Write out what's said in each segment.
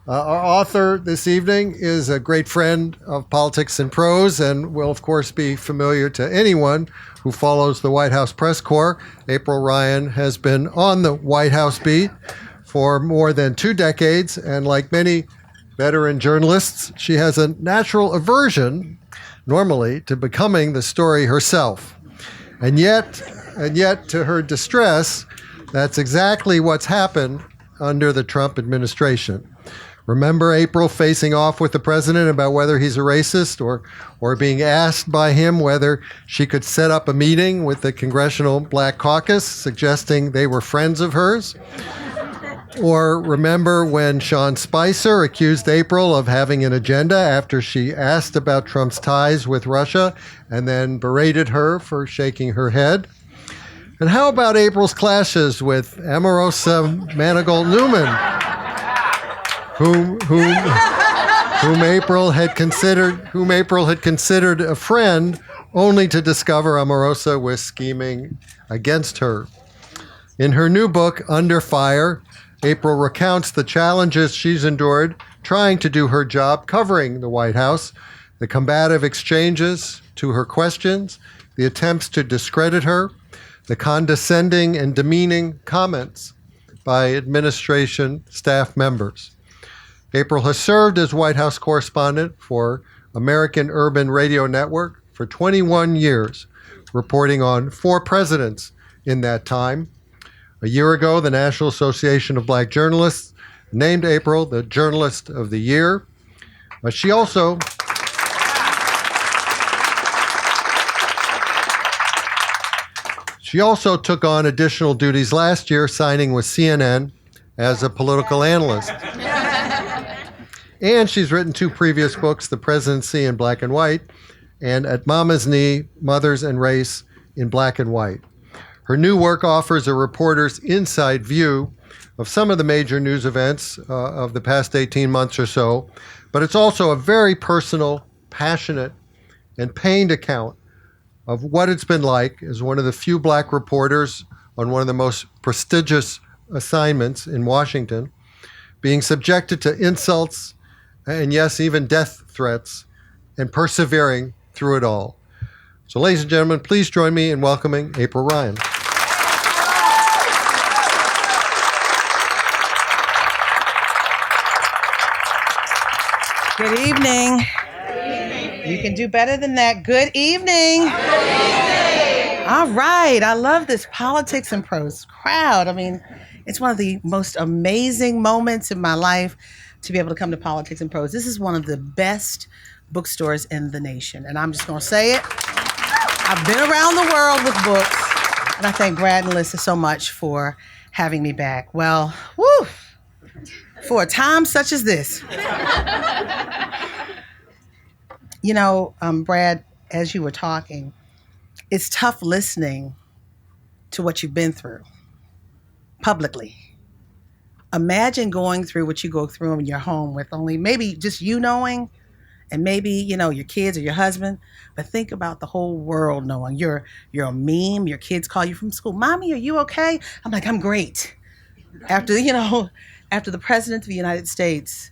Our author this evening is a great friend of Politics and Prose and will, of course, be familiar to anyone who follows the White House press corps. April Ryan has been on the White House beat for more than 2 decades, and like many veteran journalists, she has a natural aversion, normally, to becoming the story herself. And yet, to her distress, that's exactly what's happened under the Trump administration. Remember April facing off with the president about whether he's a racist or being asked by him whether she could set up a meeting with the Congressional Black Caucus, suggesting they were friends of hers? Or remember when Sean Spicer accused April of having an agenda after she asked about Trump's ties with Russia and then berated her for shaking her head? And how about April's clashes with Omarosa Manigault Newman, whom April had considered a friend, only to discover Omarosa was scheming against her? In her new book, Under Fire, April recounts the challenges she's endured trying to do her job covering the White House, the combative exchanges to her questions, the attempts to discredit her, the condescending and demeaning comments by administration staff members. April has served as White House correspondent for American Urban Radio Network for 21 years, reporting on 4 presidents in that time. A year ago, the National Association of Black Journalists named April the Journalist of the Year. She also took on additional duties last year, signing with CNN as a political analyst. And she's written 2 previous books, The Presidency in Black and White, and At Mama's Knee, Mothers and Race in Black and White. Her new work offers a reporter's inside view of some of the major news events of the past 18 months or so, but it's also a very personal, passionate, and pained account of what it's been like as one of the few black reporters on one of the most prestigious assignments in Washington, being subjected to insults and, yes, even death threats, and persevering through it all. So, ladies and gentlemen, please join me in welcoming April Ryan. Good evening. You can do better than that. Good evening. All right. I love this Politics and Prose crowd. I mean, it's one of the most amazing moments in my life to be able to come to Politics and Prose. This is one of the best bookstores in the nation. And I'm just going to say it. I've been around the world with books. And I thank Brad and Alyssa so much for having me back. Well, woo, for a time such as this. You know, Brad, as you were talking, it's tough listening to what you've been through publicly. Imagine going through what you go through in your home with only maybe just you knowing, and maybe, you know, your kids or your husband, but think about the whole world knowing. You're a meme, your kids call you from school, "Mommy, are you okay?" I'm like, "I'm great." After the President of the United States,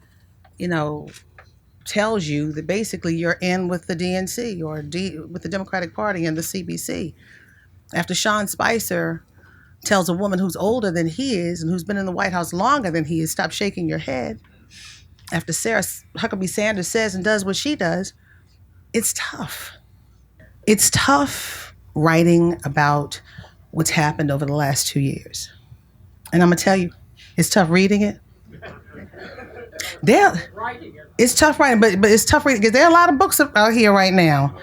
tells you that basically you're in with the DNC or with the Democratic Party and the CBC. After Sean Spicer tells a woman who's older than he is and who's been in the White House longer than he is, "Stop shaking your head." After Sarah Huckabee Sanders says and does what she does, it's tough. It's tough writing about what's happened over the last 2 years. And I'm going to tell you, it's tough reading it. It's tough writing, but it's tough reading because there are a lot of books out here right now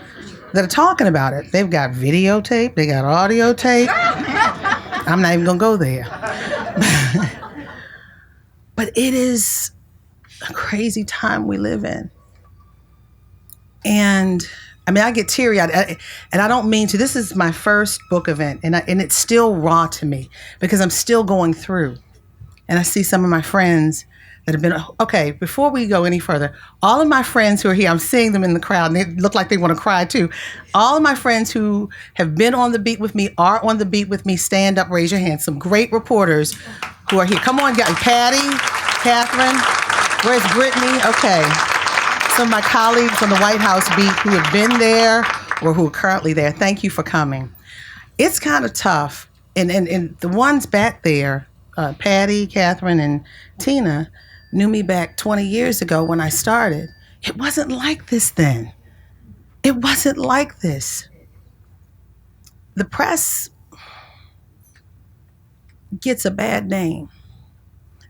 that are talking about it. They've got videotape, they got audio tape. I'm not even going to go there. But it is a crazy time we live in. And I mean, I get teary-eyed, and I don't mean to. This is my first book event, and it's still raw to me because I'm still going through. And I see some of my friends that have been, okay, before we go any further, all of my friends who are here, I'm seeing them in the crowd, and they look like they want to cry too. All of my friends who have been on the beat with me, are on the beat with me, stand up, raise your hand. Some great reporters who are here. Come on, guys. Patty, Catherine. Where's Brittany? Okay. Some of my colleagues on the White House beat who have been there or who are currently there, thank you for coming. It's kind of tough. And the ones back there, Patty, Catherine, and Tina, knew me back 20 years ago when I started. It wasn't like this then. It wasn't like this. The press gets a bad name.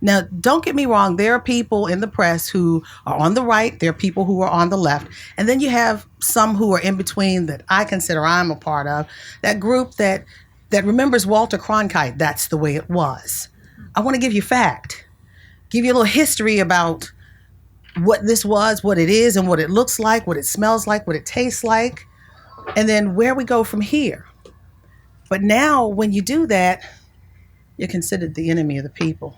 Now, don't get me wrong. There are people in the press who are on the right. There are people who are on the left. And then you have some who are in between that I consider I'm a part of. That group that remembers Walter Cronkite. That's the way it was. I want to give you fact. Give you a little history about what this was, what it is, and what it looks like, what it smells like, what it tastes like, and then where we go from here. But now, when you do that, you're considered the enemy of the people.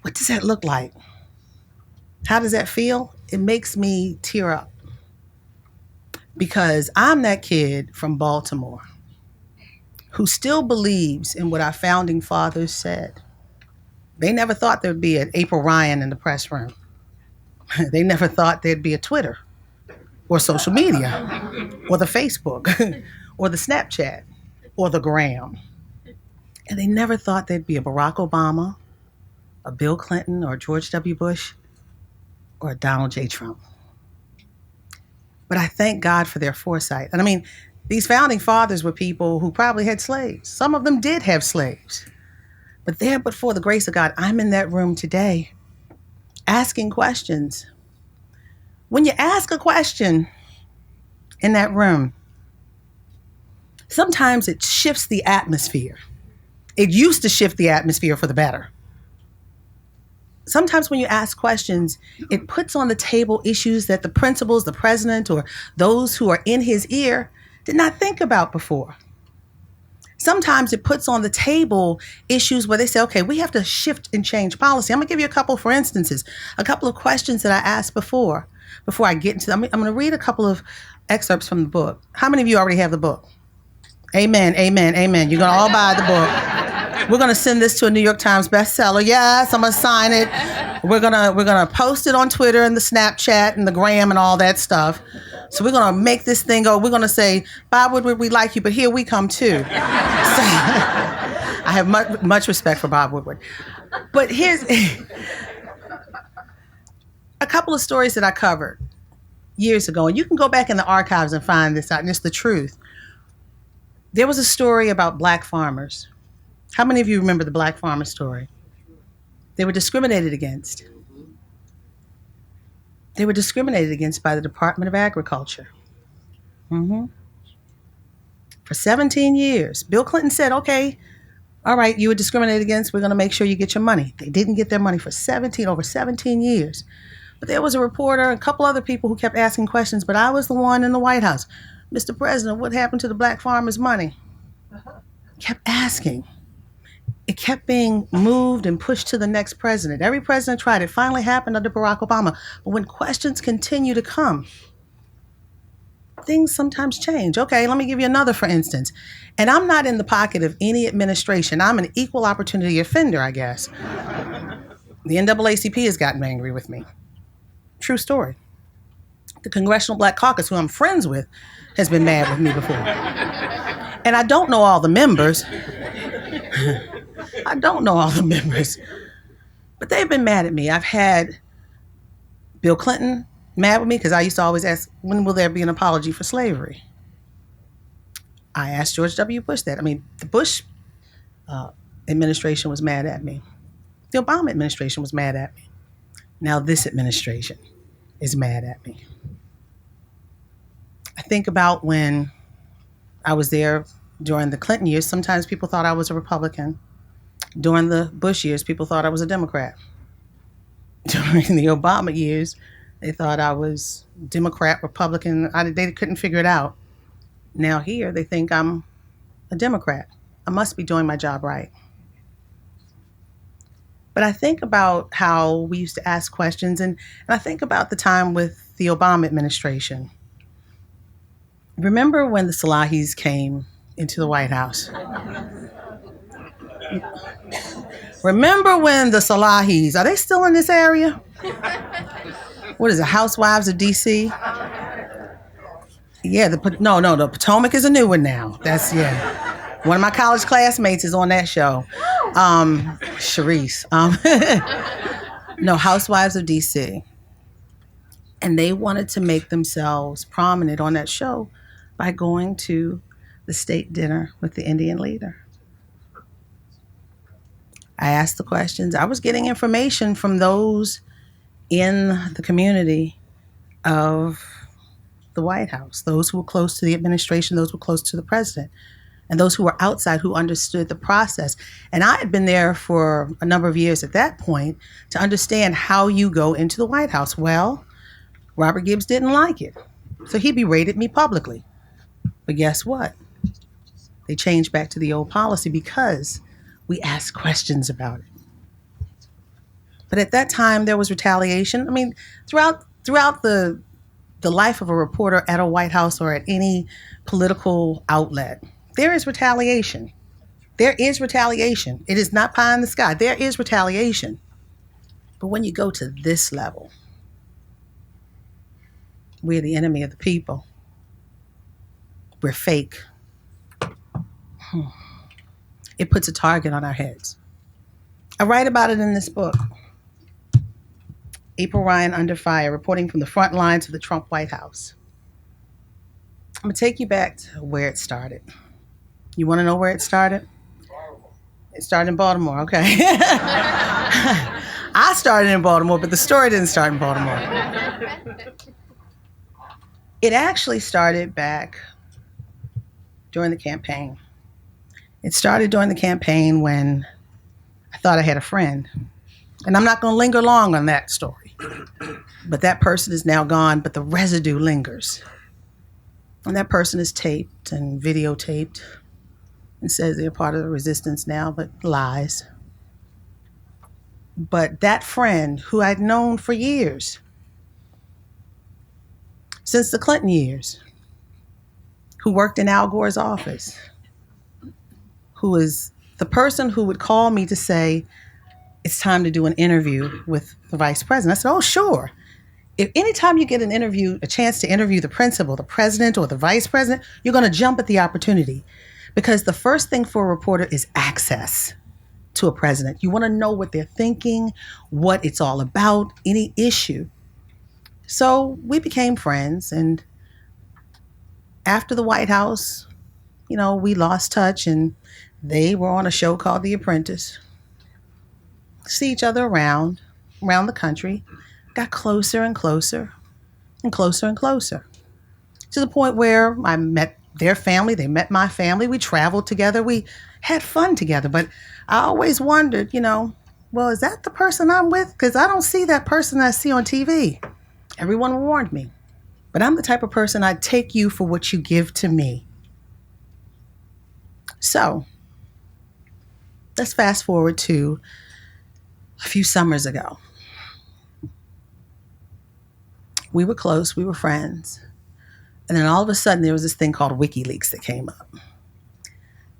What does that look like? How does that feel? It makes me tear up. Because I'm that kid from Baltimore who still believes in what our founding fathers said. They never thought there'd be an April Ryan in the press room. They never thought there'd be a Twitter or social media or the Facebook or the Snapchat or the Gram. And they never thought there'd be a Barack Obama, a Bill Clinton, or a George W. Bush, or a Donald J. Trump. But I thank God for their foresight. And I mean, these founding fathers were people who probably had slaves. Some of them did have slaves. But for the grace of God, I'm in that room today asking questions. When you ask a question in that room, sometimes it shifts the atmosphere. It used to shift the atmosphere for the better. Sometimes when you ask questions, it puts on the table issues that the principals, the president, or those who are in his ear did not think about before. Sometimes it puts on the table issues where they say, okay, we have to shift and change policy. I'm going to give you a couple, for instances, a couple of questions that I asked before I get into them. I'm going to read a couple of excerpts from the book. How many of you already have the book? Amen, amen, amen. You're going to all buy the book. We're going to send this to a New York Times bestseller. Yes, I'm going to sign it. We're going to post it on Twitter and the Snapchat and the Gram and all that stuff. So we're going to make this thing go. We're going to say, Bob Woodward, we like you, but here we come too. So, I have much respect for Bob Woodward. But here's a couple of stories that I covered years ago. And you can go back in the archives and find this out, and it's the truth. There was a story about black farmers. How many of you remember the black farmer story? They were discriminated against. They were discriminated against by the Department of Agriculture. For 17 years. Bill Clinton said, okay, all right, you were discriminated against. We're going to make sure you get your money. They didn't get their money for over 17 years. But there was a reporter, a couple other people who kept asking questions, but I was the one in the White House. Mr. President, what happened to the black farmers' money? Kept asking. It kept being moved and pushed to the next president. Every president tried. It finally happened under Barack Obama. But when questions continue to come, things sometimes change. Okay, let me give you another, for instance. And I'm not in the pocket of any administration. I'm an equal opportunity offender, I guess. The NAACP has gotten angry with me. True story. The Congressional Black Caucus, who I'm friends with, has been mad with me before. And I don't know all the members. I don't know all the members. But they've been mad at me. I've had Bill Clinton mad with me because I used to always ask, when will there be an apology for slavery? I asked George W. Bush that. I mean, the Bush administration was mad at me. The Obama administration was mad at me. Now this administration is mad at me. I think about when I was there during the Clinton years. Sometimes people thought I was a Republican. During the Bush years, people thought I was a Democrat. During the Obama years, they thought I was Democrat, Republican. They couldn't figure it out. Now here, they think I'm a Democrat. I must be doing my job right. But I think about how we used to ask questions, and I think about the time with the Obama administration. Remember when the Salahis came into the White House? Remember when the Salahis, are they still in this area? What is it, Housewives of D.C.? Yeah, the Potomac is a new one now. That's, yeah. One of my college classmates is on that show. Sharice. No, Housewives of D.C. And they wanted to make themselves prominent on that show by going to the state dinner with the Indian leader. I asked the questions. I was getting information from those in the community of the White House, those who were close to the administration, those who were close to the president, and those who were outside who understood the process. And I had been there for a number of years at that point to understand how you go into the White House. Well, Robert Gibbs didn't like it, so he berated me publicly. But guess what? They changed back to the old policy because we asked questions about it. But at that time, there was retaliation. I mean, throughout the life of a reporter at a White House or at any political outlet, there is retaliation. There is retaliation. It is not pie in the sky. There is retaliation. But when you go to this level, we're the enemy of the people. We're fake. It puts a target on our heads. I write about it in this book. April Ryan Under Fire, reporting from the front lines of the Trump White House. I'm going to take you back to where it started. You want to know where it started? It started in Baltimore, okay. I started in Baltimore, but the story didn't start in Baltimore. It actually started back during the campaign. It started during the campaign when I thought I had a friend. And I'm not going to linger long on that story. But that person is now gone, but the residue lingers. And that person is taped and videotaped and says they're part of the resistance now, but lies. But that friend who I'd known for years, since the Clinton years, who worked in Al Gore's office, who is the person who would call me to say, it's time to do an interview with the vice president. I said, oh, sure. If anytime you get an interview, a chance to interview the principal, the president, or the vice president, you're going to jump at the opportunity. Because the first thing for a reporter is access to a president. You want to know what they're thinking, what it's all about, any issue. So we became friends. And after the White House, we lost touch, and they were on a show called The Apprentice. See each other around the country, got closer and closer and closer and closer, to the point where I met their family, they met my family, we traveled together, we had fun together. But I always wondered, well, is that the person I'm with? Because I don't see that person I see on TV. Everyone warned me. But I'm the type of person, I'd take you for what you give to me. So let's fast forward to a few summers ago. We were close, we were friends. And then all of a sudden there was this thing called WikiLeaks that came up.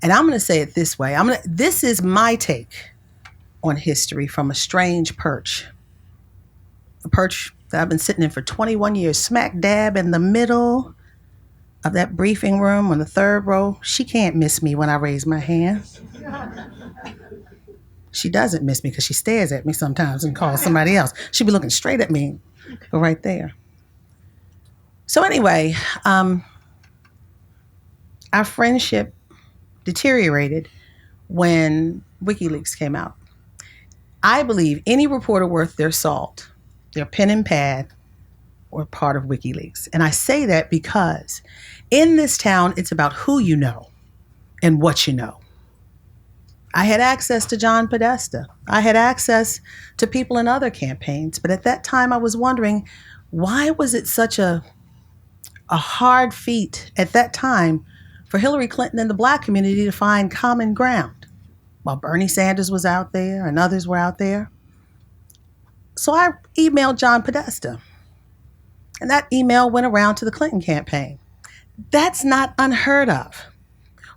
And I'm going to say it this way. This is my take on history from a strange perch. A perch that I've been sitting in for 21 years, smack dab in the middle of that briefing room on the third row. She can't miss me when I raise my hand. She doesn't miss me because she stares at me sometimes and calls somebody else. She'd be looking straight at me, but right there. So anyway, our friendship deteriorated when WikiLeaks came out. I believe any reporter worth their salt, their pen and pad, were part of WikiLeaks. And I say that because in this town, it's about who you know and what you know. I had access to John Podesta. I had access to people in other campaigns. But at that time, I was wondering, why was it such a hard feat at that time for Hillary Clinton and the Black community to find common ground while Bernie Sanders was out there and others were out there? So I emailed John Podesta. And that email went around to the Clinton campaign. That's not unheard of.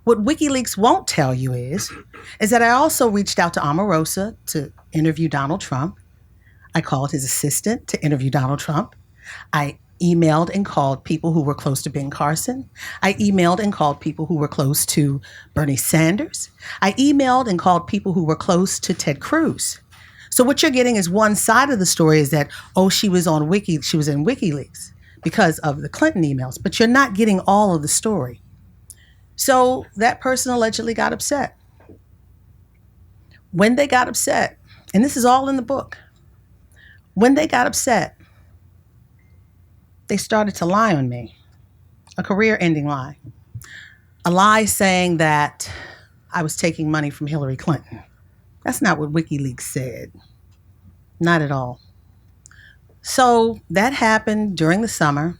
What WikiLeaks won't tell you is that I also reached out to Omarosa to interview Donald Trump. I called his assistant to interview Donald Trump. I emailed and called people who were close to Ben Carson. I emailed and called people who were close to Bernie Sanders. I emailed and called people who were close to Ted Cruz. So what you're getting is one side of the story is that, she was in WikiLeaks because of the Clinton emails, but you're not getting all of the story. So that person allegedly got upset. When they got upset, and this is all in the book, when they got upset, they started to lie on me, a career-ending lie, a lie saying that I was taking money from Hillary Clinton. That's not what WikiLeaks said, not at all. So that happened during the summer,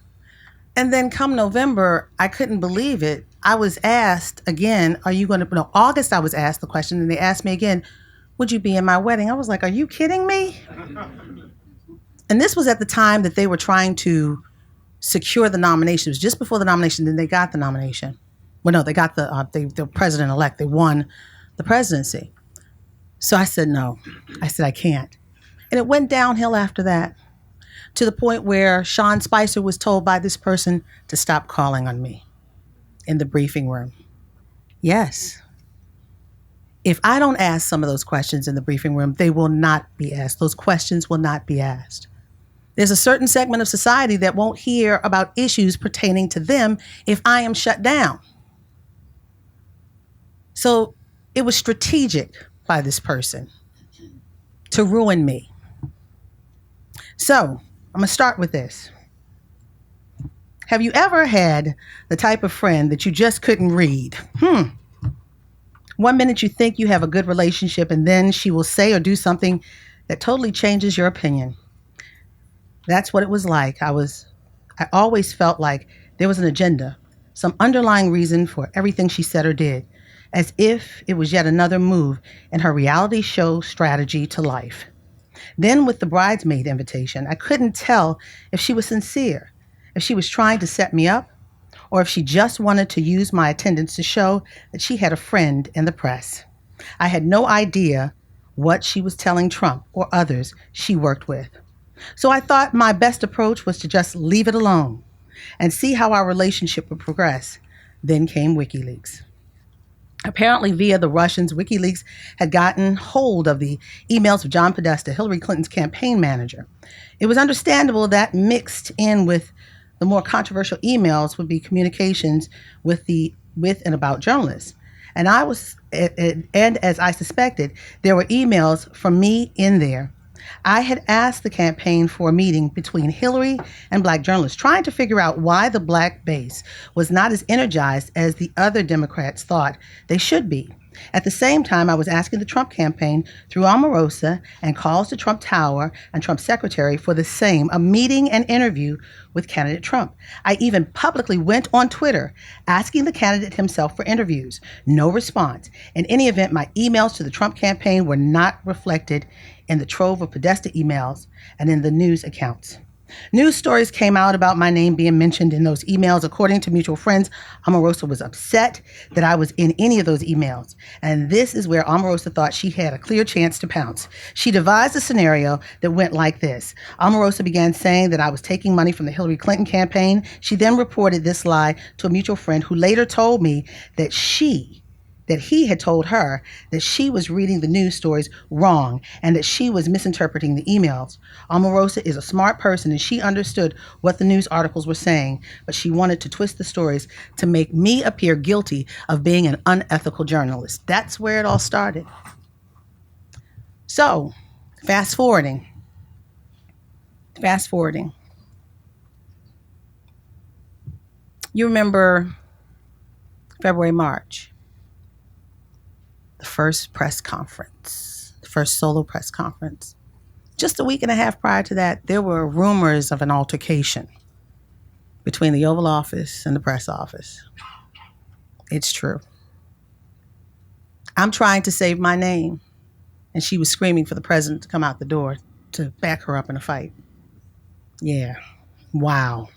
and then come November, I couldn't believe it. I was asked again, August I was asked the question, and they asked me again, would you be in my wedding? I was like, are you kidding me? And this was at the time that they were trying to secure the nomination. It was just before the nomination, then they got the nomination. Well, no, they got the president-elect. They won the presidency. So I said, no. I said, I can't. And it went downhill after that to the point where Sean Spicer was told by this person to stop calling on me in the briefing room. Yes. If I don't ask some of those questions in the briefing room, they will not be asked. Those questions will not be asked. There's a certain segment of society that won't hear about issues pertaining to them if I am shut down. So it was strategic by this person to ruin me. So I'm going to start with this. Have you ever had the type of friend that you just couldn't read? 1 minute you think you have a good relationship, and then she will say or do something that totally changes your opinion. That's what it was like. I always felt like there was an agenda, some underlying reason for everything she said or did, as if it was yet another move in her reality show strategy to life. Then with the bridesmaid invitation, I couldn't tell if she was sincere, if she was trying to set me up, or if she just wanted to use my attendance to show that she had a friend in the press. I had no idea what she was telling Trump or others she worked with. So I thought my best approach was to just leave it alone and see how our relationship would progress. Then came WikiLeaks. Apparently, via the Russians, WikiLeaks had gotten hold of the emails of John Podesta, Hillary Clinton's campaign manager. It was understandable that mixed in with the more controversial emails would be communications with and about journalists. And as I suspected, there were emails from me in there. I had asked the campaign for a meeting between Hillary and Black journalists, trying to figure out why the Black base was not as energized as the other Democrats thought they should be. At the same time, I was asking the Trump campaign through Omarosa and calls to Trump Tower and Trump's secretary for the same, a meeting and interview with candidate Trump. I even publicly went on Twitter asking the candidate himself for interviews. No response. In any event, my emails to the Trump campaign were not reflected in the trove of Podesta emails and in the news accounts. News stories came out about my name being mentioned in those emails. According to mutual friends, Omarosa was upset that I was in any of those emails. And this is where Omarosa thought she had a clear chance to pounce. She devised a scenario that went like this. Omarosa began saying that I was taking money from the Hillary Clinton campaign. She then reported this lie to a mutual friend who later told me that he had told her that she was reading the news stories wrong and that she was misinterpreting the emails. Omarosa is a smart person and she understood what the news articles were saying, but she wanted to twist the stories to make me appear guilty of being an unethical journalist. That's where it all started. So, fast forwarding. You remember February, March. The first press conference, the first solo press conference. Just a week and a half prior to that, there were rumors of an altercation between the Oval Office and the press office. It's true. I'm trying to save my name, and she was screaming for the president to come out the door to back her up in a fight. Yeah. Wow.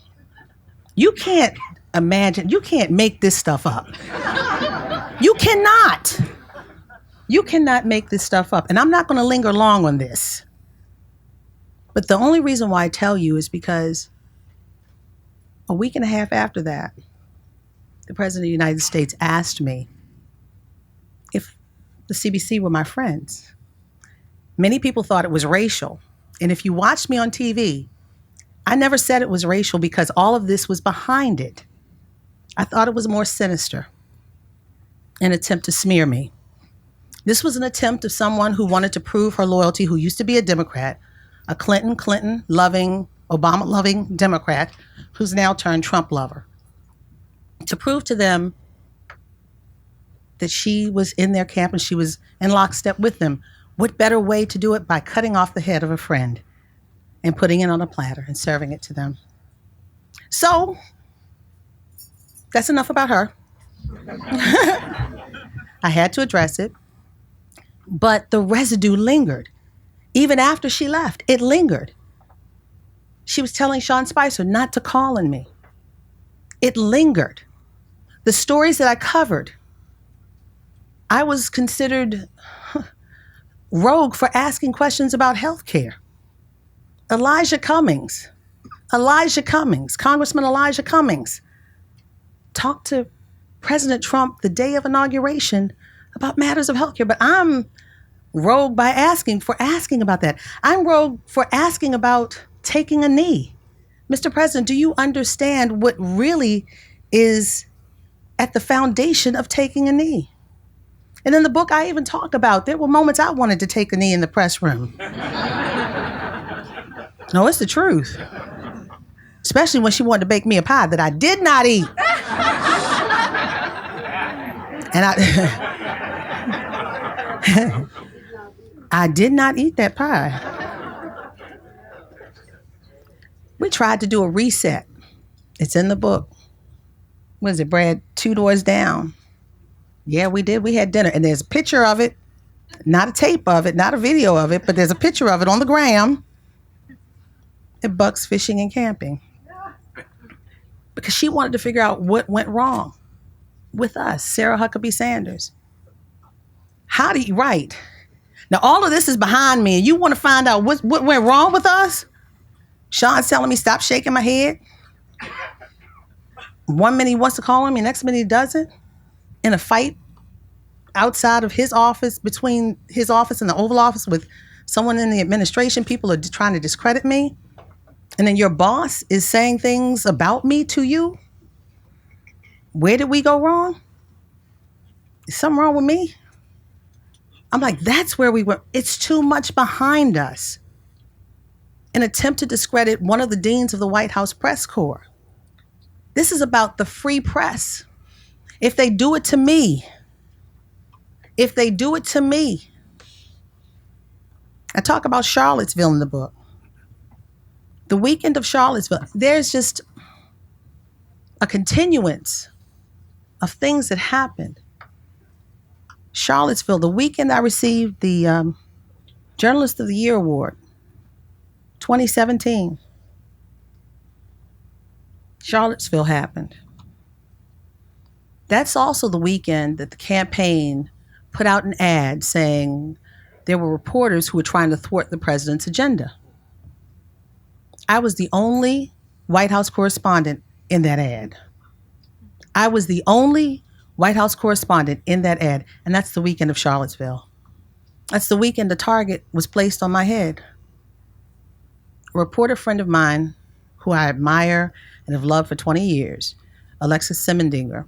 You can't imagine, you can't make this stuff up. You cannot. You cannot make this stuff up. And I'm not going to linger long on this. But the only reason why I tell you is because a week and a half after that, the President of the United States asked me if the CBC were my friends. Many people thought it was racial. And if you watched me on TV, I never said it was racial because all of this was behind it. I thought it was more sinister, an attempt to smear me. This was an attempt of someone who wanted to prove her loyalty, who used to be a Democrat, a Clinton-loving, Obama-loving Democrat who's now turned Trump lover, to prove to them that she was in their camp and she was in lockstep with them. What better way to do it by cutting off the head of a friend and putting it on a platter and serving it to them? So that's enough about her. I had to address it, but the residue lingered. Even after she left, it lingered. She was telling Sean Spicer not to call on me. It lingered. The stories that I covered, I was considered rogue for asking questions about health care. Elijah Cummings, Congressman Elijah Cummings, talked to President Trump the day of inauguration about matters of health care. But I'm rogue by asking about that. I'm rogue for asking about taking a knee. Mr. President, do you understand what really is at the foundation of taking a knee? And in the book, I even talk about there were moments I wanted to take a knee in the press room. No, it's the truth. Especially when she wanted to bake me a pie that I did not eat. And I did not eat that pie. We tried to do a reset. It's in the book. What is it, Brad? 2 doors down. Yeah, we did. We had dinner. And there's a picture of it, not a tape of it, not a video of it, but there's a picture of it on the gram at Buck's Fishing and Camping. Because she wanted to figure out what went wrong with us, Sarah Huckabee Sanders. Right. Now, all of this is behind me, and you want to find out what went wrong with us? Sean's telling me, stop shaking my head. 1 minute he wants to call on me, next minute he doesn't. In a fight outside of his office, between his office and the Oval Office with someone in the administration, people are trying to discredit me. And then your boss is saying things about me to you. Where did we go wrong? Is something wrong with me? I'm like, that's where we were. It's too much behind us. An attempt to discredit one of the deans of the White House press corps. This is about the free press. If they do it to me, I talk about Charlottesville in the book. The weekend of Charlottesville, there's just a continuance of things that happened. Charlottesville, the weekend I received the Journalist of the Year Award, 2017. Charlottesville happened. That's also the weekend that the campaign put out an ad saying there were reporters who were trying to thwart the president's agenda. I was the only White House correspondent in that ad. I was the only White House correspondent in that ad, and that's the weekend of Charlottesville. That's the weekend the target was placed on my head. A reporter friend of mine, who I admire and have loved for 20 years, Alexis Simendinger,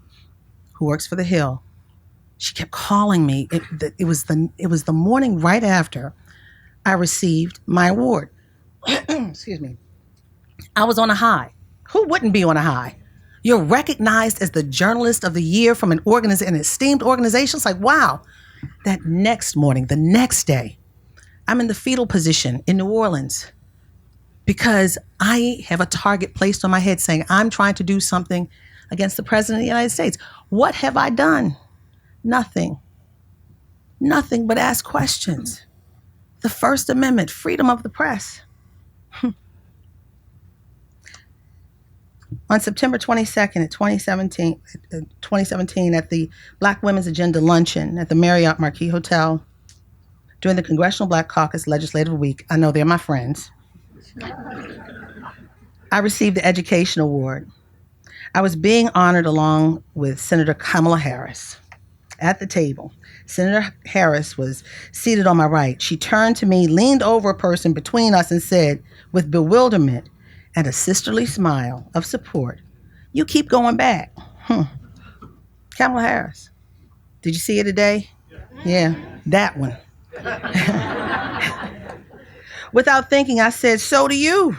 who works for The Hill, she kept calling me. It was the morning right after I received my award. Excuse me. I was on a high. Who wouldn't be on a high? You're recognized as the Journalist of the Year from an esteemed organization. It's like, wow. That next morning, the next day, I'm in the fetal position in New Orleans because I have a target placed on my head saying I'm trying to do something against the President of the United States. What have I done? Nothing. Nothing but ask questions. The First Amendment, freedom of the press. On September 22nd, 2017, at the Black Women's Agenda Luncheon at the Marriott Marquis Hotel during the Congressional Black Caucus Legislative Week, I know they're my friends, I received the Education Award. I was being honored along with Senator Kamala Harris. At the table, Senator Harris was seated on my right. She turned to me, leaned over a person between us, and said, with bewilderment and a sisterly smile of support, "You keep going back." Kamala Harris. Did you see it today? Yeah, that one. Without thinking, I said, "So do you."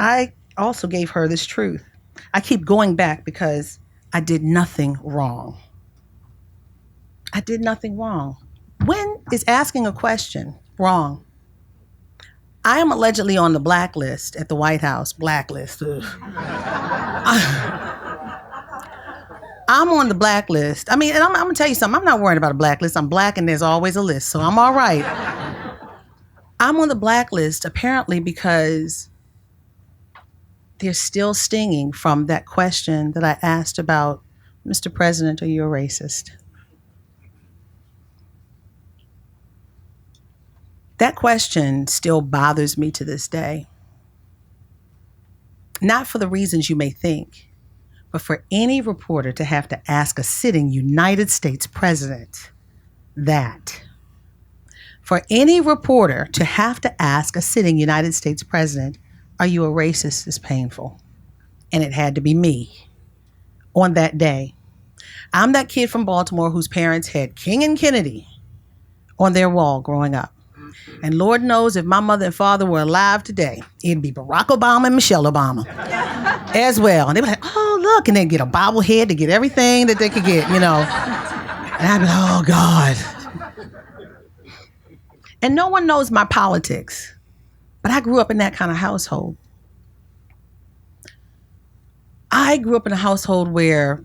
I also gave her this truth. I keep going back because I did nothing wrong. I did nothing wrong. When is asking a question wrong? I am allegedly on the blacklist at the White House. Blacklist. I'm on the blacklist. I mean, and I'm going to tell you something. I'm not worried about a blacklist. I'm Black and there's always a list, so I'm all right. I'm on the blacklist apparently because they're still stinging from that question that I asked about, "Mr. President, are you a racist?" That question still bothers me to this day. Not for the reasons you may think, but for any reporter to have to ask a sitting United States president that. For any reporter to have to ask a sitting United States president, "Are you a racist?" is painful. And it had to be me on that day. I'm that kid from Baltimore whose parents had King and Kennedy on their wall growing up. And Lord knows if my mother and father were alive today, it'd be Barack Obama and Michelle Obama as well. And they'd be like, "Oh, look," and they'd get a bobblehead to get everything that they could get, And I'd be like, "Oh, God." And no one knows my politics, but I grew up in that kind of household. I grew up in a household where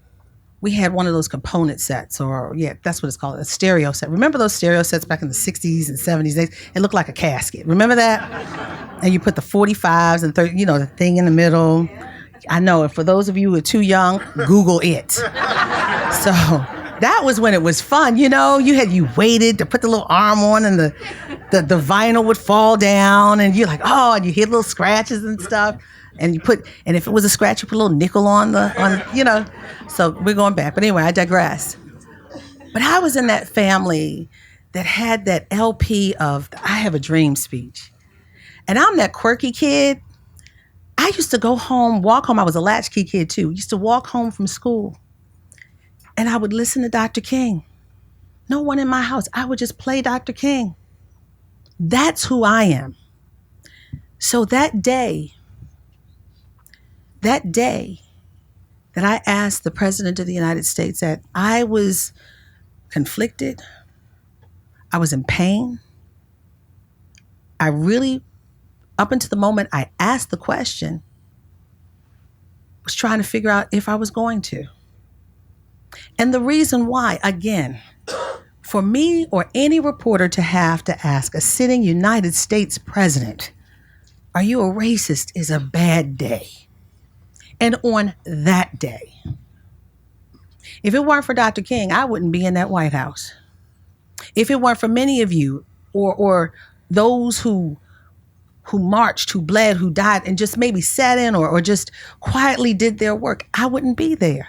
we had one of those component sets, that's what it's called, a stereo set. Remember those stereo sets back in the 60s and 70s? It looked like a casket. Remember that? And you put the 45s and 30, the thing in the middle. I know, and for those of you who are too young, Google it. So that was when it was fun, You waited to put the little arm on and the vinyl would fall down and you're like, oh, and you hear little scratches and stuff. And if it was a scratch, you put a little nickel on. So we're going back. But anyway, I digress. But I was in that family that had that LP of the "I Have a Dream" speech. And I'm that quirky kid. I used to walk home. I was a latchkey kid too. Used to walk home from school. And I would listen to Dr. King. No one in my house. I would just play Dr. King. That's who I am. So that day that I asked the President of the United States that, I was conflicted. I was in pain. I really, up until the moment I asked the question, was trying to figure out if I was going to. And the reason why, again, for me or any reporter to have to ask a sitting United States president, "Are you a racist?" is a bad day. And on that day, if it weren't for Dr. King, I wouldn't be in that White House. If it weren't for many of you or those who marched, who bled, who died, and just maybe sat in or just quietly did their work, I wouldn't be there.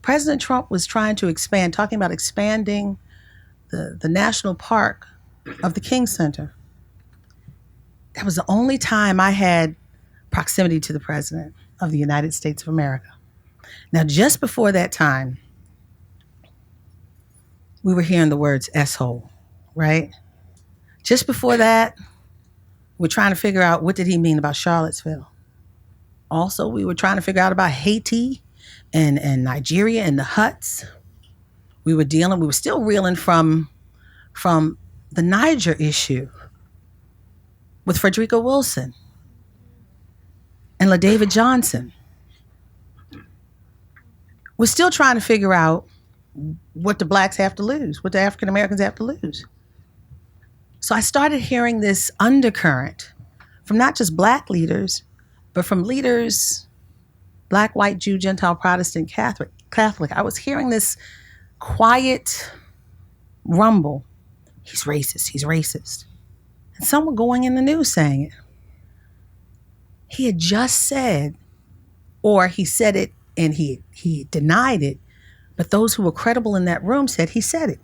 President Trump was talking about expanding the national park of the King Center. That was the only time I had proximity to the President of the United States of America. Now, just before that time, we were hearing the words "S-hole," right? Just before that, we're trying to figure out what did he mean about Charlottesville. Also, we were trying to figure out about Haiti and Nigeria and the Huts. We were still reeling from the Niger issue with Frederica Wilson and LaDavid Johnson. We're still trying to figure out what the blacks have to lose, what the African Americans have to lose. So I started hearing this undercurrent from not just Black leaders, but from leaders, Black, white, Jew, Gentile, Protestant, Catholic. I was hearing this quiet rumble. He's racist. He's racist. And some were going in the news saying it. He had just said, or he said it and he denied it, but those who were credible in that room said he said it.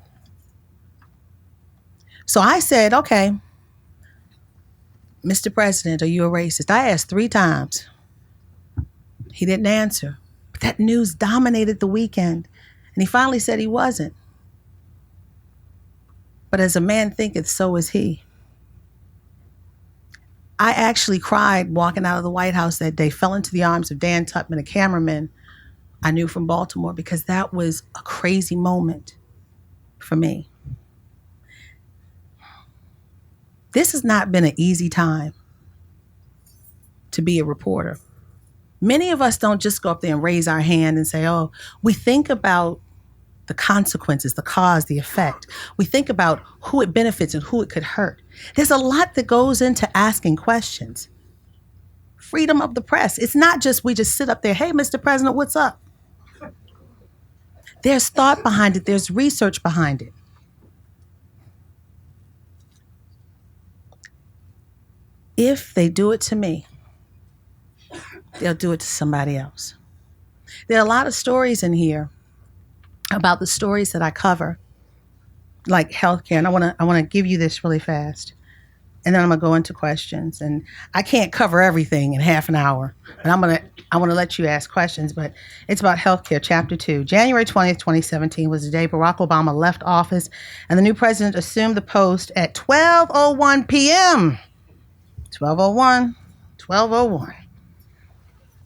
So I said, okay, Mr. President, are you a racist? I asked 3 times. He didn't answer. But that news dominated the weekend. And he finally said he wasn't. But as a man thinketh, so is he. I actually cried walking out of the White House that day, fell into the arms of Dan Tutman, a cameraman I knew from Baltimore, because that was a crazy moment for me. This has not been an easy time to be a reporter. Many of us don't just go up there and raise our hand and say, oh, we think about the consequences, the cause, the effect. We think about who it benefits and who it could hurt. There's a lot that goes into asking questions. Freedom of the press. It's not just we just sit up there, hey, Mr. President, what's up? There's thought behind it. There's research behind it. If they do it to me, they'll do it to somebody else. There are a lot of stories in here about the stories that I cover, like healthcare. And I want to give you this really fast. And then I'm going to go into questions. And I can't cover everything in half an hour. But I want to let you ask questions. But it's about healthcare, Chapter 2. January 20th, 2017 was the day Barack Obama left office and the new president assumed the post at 12:01 p.m. 12:01.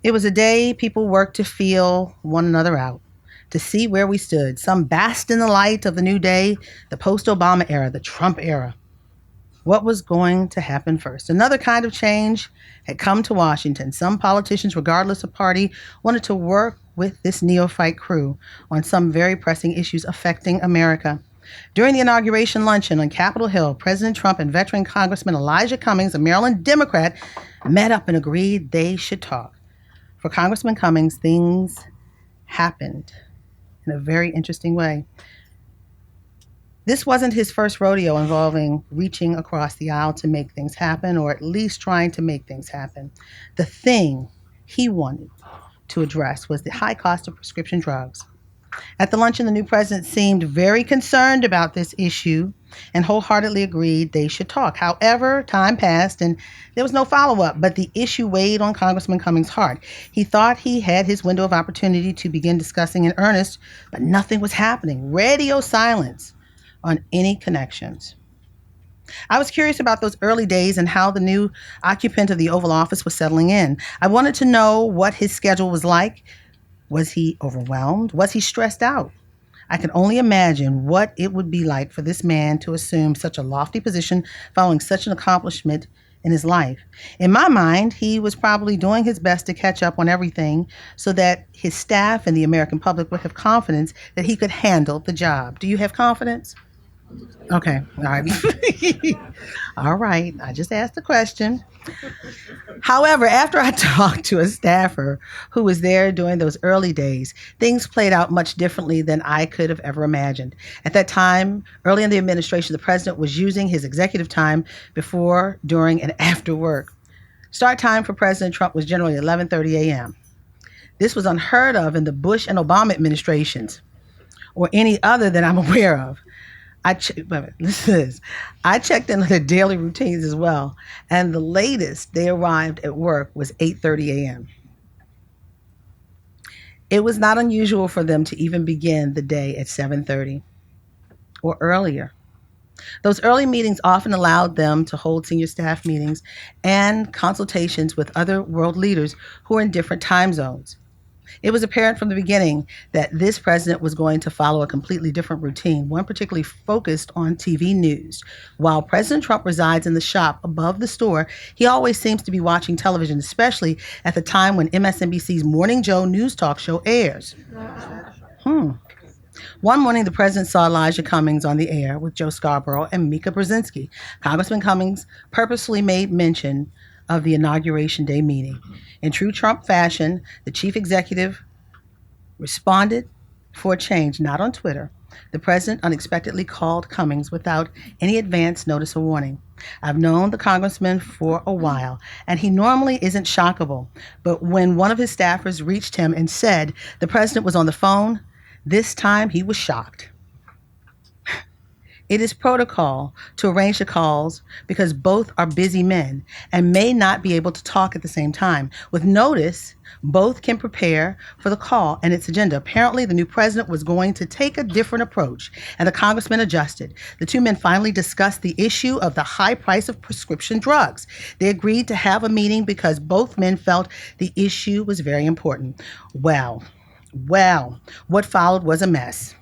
It was a day people worked to feel one another out, to see where we stood. Some basked in the light of the new day, the post-Obama era, the Trump era. What was going to happen first? Another kind of change had come to Washington. Some politicians, regardless of party, wanted to work with this neophyte crew on some very pressing issues affecting America. During the inauguration luncheon on Capitol Hill, President Trump and veteran Congressman Elijah Cummings, a Maryland Democrat, met up and agreed they should talk. For Congressman Cummings, things happened in a very interesting way. This wasn't his first rodeo involving reaching across the aisle to make things happen, or at least trying to make things happen. The thing he wanted to address was the high cost of prescription drugs. At the luncheon, the new president seemed very concerned about this issue and wholeheartedly agreed they should talk. However, time passed and there was no follow-up, but the issue weighed on Congressman Cummings' heart. He thought he had his window of opportunity to begin discussing in earnest, but nothing was happening. Radio silence on any connections. I was curious about those early days and how the new occupant of the Oval Office was settling in. I wanted to know what his schedule was like. Was he overwhelmed? Was he stressed out? I can only imagine what it would be like for this man to assume such a lofty position following such an accomplishment in his life. In my mind, he was probably doing his best to catch up on everything so that his staff and the American public would have confidence that he could handle the job. Do you have confidence? Okay. All right. All right. I just asked a question. However, after I talked to a staffer who was there during those early days, things played out much differently than I could have ever imagined. At that time, early in the administration, the president was using his executive time before, during, and after work. Start time for President Trump was generally 11:30 a.m. This was unheard of in the Bush and Obama administrations, or any other that I'm aware of. I checked in on their daily routines as well, and the latest they arrived at work was 8:30 a.m. It was not unusual for them to even begin the day at 7:30 or earlier. Those early meetings often allowed them to hold senior staff meetings and consultations with other world leaders who are in different time zones. It was apparent from the beginning that this president was going to follow a completely different routine, one particularly focused on TV news. While President Trump resides in the shop above the store, he always seems to be watching television, especially at the time when MSNBC's Morning Joe news talk show airs. One morning, the president saw Elijah Cummings on the air with Joe Scarborough and Mika Brzezinski. Congressman Cummings purposely made mention of the Inauguration Day meeting. In true Trump fashion, the chief executive responded for a change, not on Twitter. The president unexpectedly called Cummings without any advance notice or warning. I've known the congressman for a while, and he normally isn't shockable. But when one of his staffers reached him and said the president was on the phone, this time he was shocked. It is protocol to arrange the calls because both are busy men and may not be able to talk at the same time. With notice, both can prepare for the call and its agenda. Apparently, the new president was going to take a different approach, and the congressman adjusted. The two men finally discussed the issue of the high price of prescription drugs. They agreed to have a meeting because both men felt the issue was very important. Well, what followed was a mess.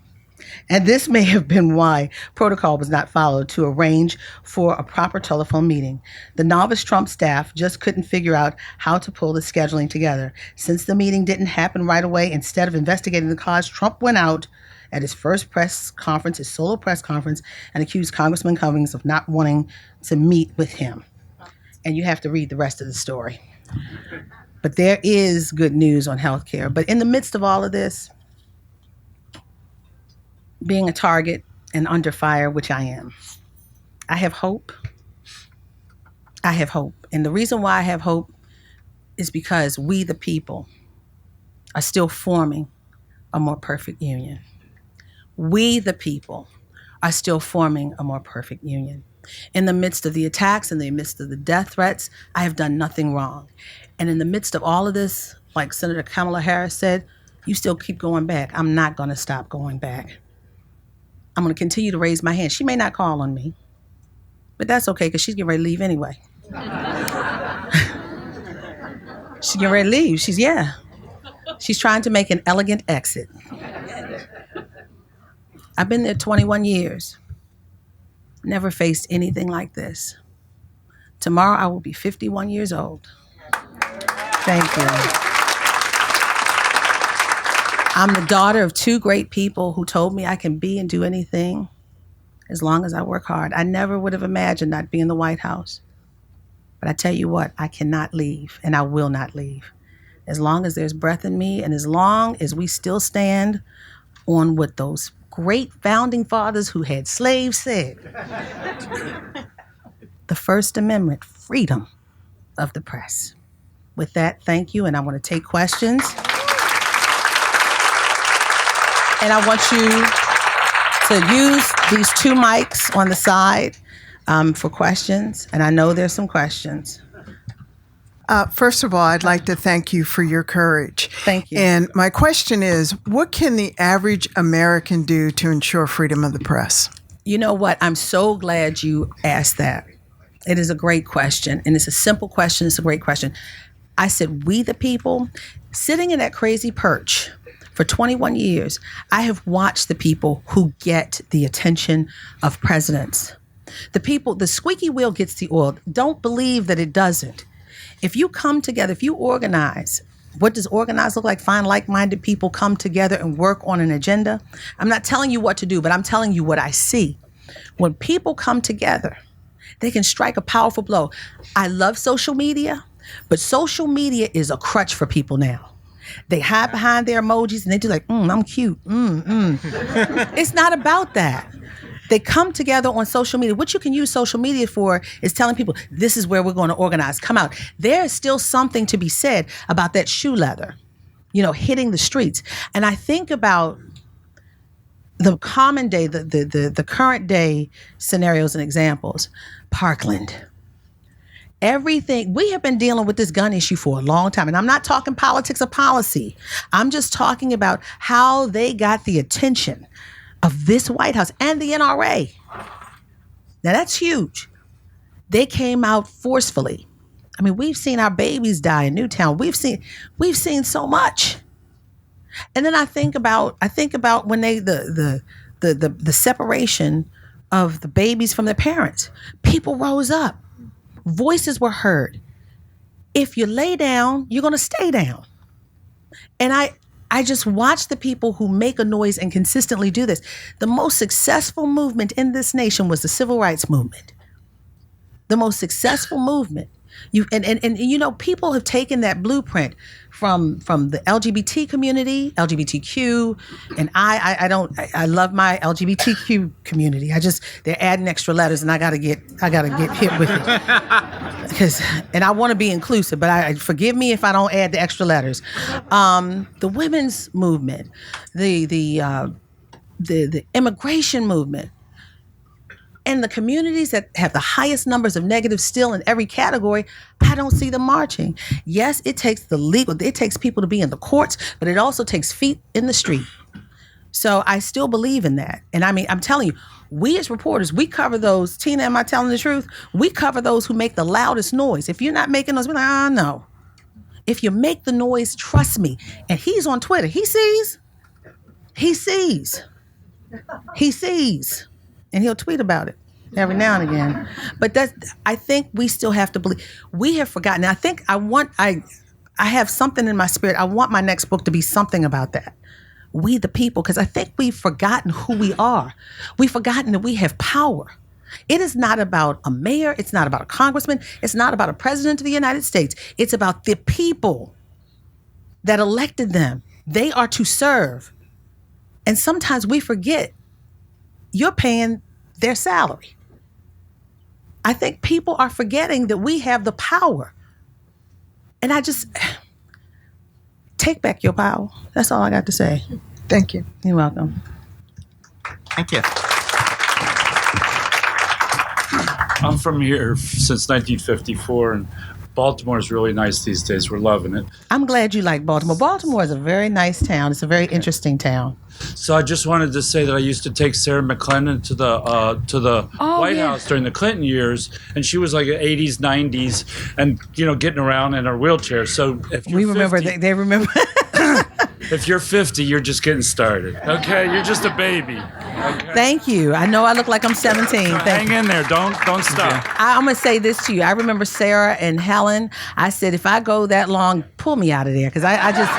And this may have been why protocol was not followed to arrange for a proper telephone meeting. The novice Trump staff just couldn't figure out how to pull the scheduling together. Since the meeting didn't happen right away, instead of investigating the cause, Trump went out at his first press conference, his solo press conference, and accused Congressman Cummings of not wanting to meet with him. And you have to read the rest of the story. But there is good news on healthcare. But in the midst of all of this, being a target and under fire, which I am, I have hope. I have hope. And the reason why I have hope is because we, the people, are still forming a more perfect union. We, the people, are still forming a more perfect union. In the midst of the attacks, in the midst of the death threats, I have done nothing wrong. And in the midst of all of this, like Senator Kamala Harris said, you still keep going back. I'm not going to stop going back. I'm going to continue to raise my hand. She may not call on me, but that's okay because she's getting ready to leave anyway. She's getting ready to leave. She's trying to make an elegant exit. I've been there 21 years. Never faced anything like this. Tomorrow I will be 51 years old. Thank you. I'm the daughter of two great people who told me I can be and do anything as long as I work hard. I never would have imagined not being in the White House. But I tell you what, I cannot leave, and I will not leave. As long as there's breath in me, and as long as we still stand on what those great founding fathers who had slaves said. The First Amendment, freedom of the press. With that, thank you, and I want to take questions. And I want you to use these two mics on the side for questions. And I know there's some questions. First of all, I'd like to thank you for your courage. Thank you. And my question is, what can the average American do to ensure freedom of the press? You know what? I'm so glad you asked that. It is a great question. And it's a simple question. It's a great question. I said, we the people, sitting in that crazy perch for 21 years, I have watched the people who get the attention of presidents. The people, the squeaky wheel gets the oil. Don't believe that it doesn't. If you come together, if you organize, what does organize look like? Find like-minded people, come together and work on an agenda. I'm not telling you what to do, but I'm telling you what I see. When people come together, they can strike a powerful blow. I love social media, but social media is a crutch for people now. They hide behind their emojis and they do like, I'm cute. It's not about that. They come together on social media. What you can use social media for is telling people, this is where we're going to organize. Come out. There's still something to be said about that shoe leather, hitting the streets. And I think about the common day, the current day scenarios and examples. Parkland. Everything, we have been dealing with this gun issue for a long time. And I'm not talking politics or policy. I'm just talking about how they got the attention of this White House and the NRA. Now that's huge. They came out forcefully. I mean, we've seen our babies die in Newtown. We've seen so much. And then I think about when they the separation of the babies from their parents. People rose up. Voices were heard. If you lay down, you're going to stay down. And I just watch the people who make a noise and consistently do this. The most successful movement in this nation was the civil rights movement. The most successful movement. And you know, people have taken that blueprint from the LGBT community, LGBTQ, and I love my LGBTQ community. They're adding extra letters, and I gotta get hit with it and I want to be inclusive, but forgive me if I don't add the extra letters. The women's movement, the immigration movement. And the communities that have the highest numbers of negatives still in every category, I don't see them marching. Yes, it takes it takes people to be in the courts, but it also takes feet in the street. So I still believe in that. And I mean, I'm telling you, we as reporters, we cover those, Tina, am I telling the truth? We cover those who make the loudest noise. If you're not making those, we're like, no. If you make the noise, trust me. And he's on Twitter. He sees. And he'll tweet about it every now and again. But I think we still have to believe. We have forgotten. I think I have something in my spirit. I want my next book to be something about that. We the people, because I think we've forgotten who we are. We've forgotten that we have power. It is not about a mayor. It's not about a congressman. It's not about a president of the United States. It's about the people that elected them. They are to serve. And sometimes we forget you're paying their salary. I think people are forgetting that we have the power. And I just take back your power. That's all I got to say. Thank you. You're welcome. Thank you. I'm from here since 1954, and Baltimore is really nice these days. We're loving it. I'm glad you like Baltimore. Baltimore is a very nice town. It's a very interesting town. So I just wanted to say that I used to take Sarah McClendon to the White House during the Clinton years, and she was like 80s, 90s, and getting around in her wheelchair. So if you're We remember 50, they remember. if you're 50, you're just getting started. Okay, you're just a baby. Okay? Thank you. I know I look like I'm 17. So hang in there. Don't stop. I'm gonna say this to you. I remember Sarah and Helen. I said, if I go that long, pull me out of there, because I just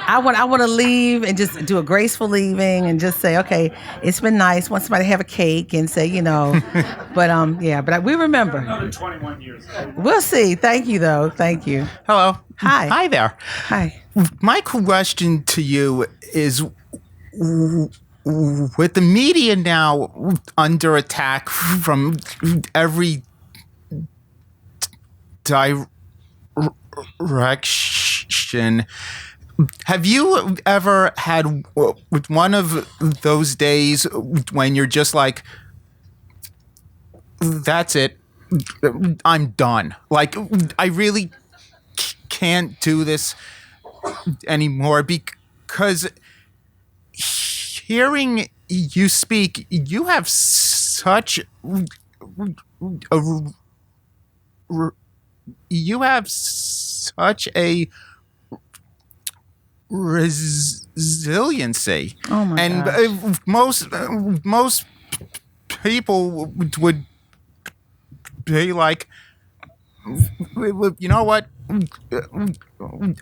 I want to leave and just do a graceful leaving and just say, okay, it's been nice. Want somebody to have a cake and say, but yeah. But we remember. Another 21 years. We'll see. Thank you, though. Thank you. Hello. Hi. Hi there. Hi. My question to you is, with the media now under attack from every direction, have you ever had one of those days when you're just like, that's it, I'm done. Like, I really can't do this anymore? Because hearing you speak, you have such a resiliency. Oh my gosh. Most people would be like, you know what?